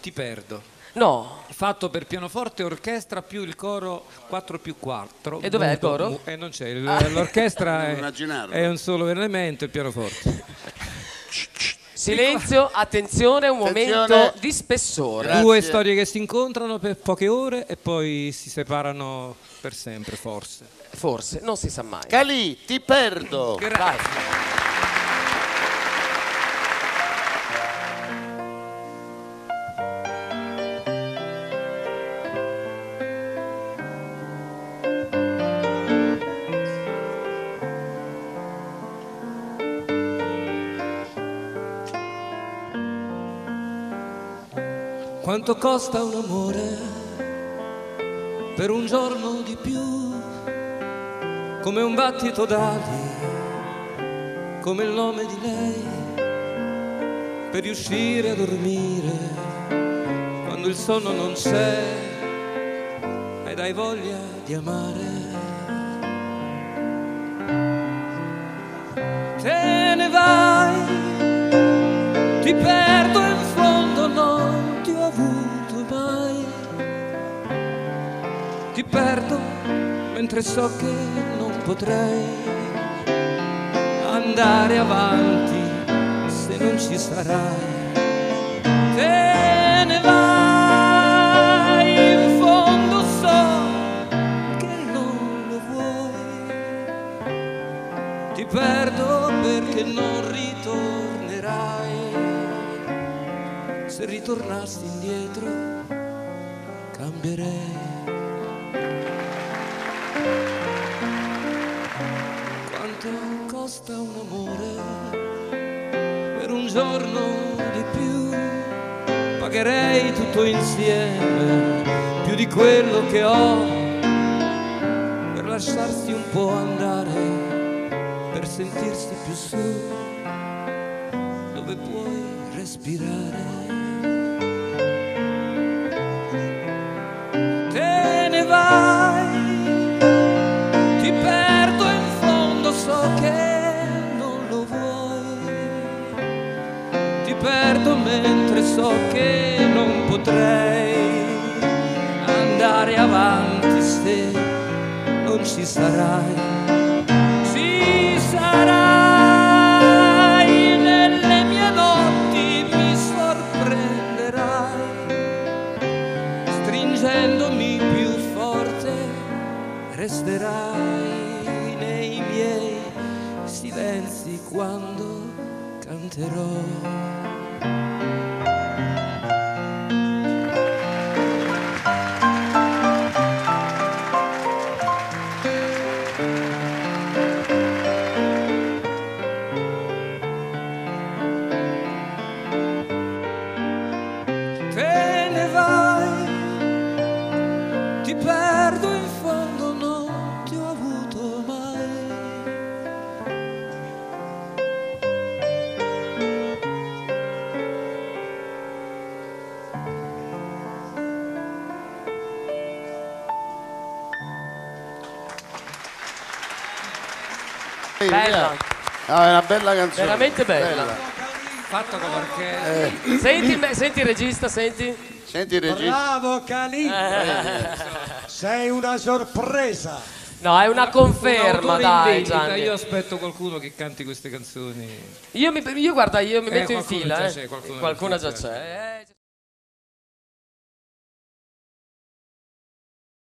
Ti perdo. No. Fatto per pianoforte e orchestra più il coro 4+4. E dov'è il coro? Non c'è, l'orchestra è un solo elemento, il pianoforte. Silenzio, attenzione, un momento di spessore. Grazie. Due storie che si incontrano per poche ore e poi si separano per sempre, forse. Forse, non si sa mai. Calì, ti perdo. Vai. Quanto costa un amore per un giorno di più? Come un battito d'ali, come il nome di lei, per riuscire a dormire quando il sonno non c'è ed hai voglia di amare. Te ne vai, ti perdo in fondo, non ti ho avuto mai. Ti perdo mentre so che non potrei andare avanti se non ci sarai. Te ne vai, in fondo so che non lo vuoi. Ti perdo perché non ritornerai. Se ritornassi indietro cambierei. Quanto costa un amore per un giorno di più? Pagherei tutto insieme, più di quello che ho, per lasciarsi un po' andare, per sentirsi più su, dove puoi respirare. Te ne vai, ti perdo in fondo, so che non lo vuoi. Ti perdo mentre so che non potrei andare avanti se non ci sarai. Ci sarai nelle mie notti, mi sorprenderai, stringendomi più forte, resterai nei miei silenzi quando canterò. Te ne vai, ti perdo in fondo, non ti ho avuto mai. Bella, No, è una bella canzone. veramente bella. Fatto con l'orchestra. Senti il regista, senti. Senti il regista. Bravo Calì, sei una sorpresa. No, è una Un conferma, autore in dai, vendita, Gianni. io aspetto qualcuno che canti queste canzoni. Guarda, io mi metto in qualcuno fila, già c'è, qualcuno qualcuno già già c'è.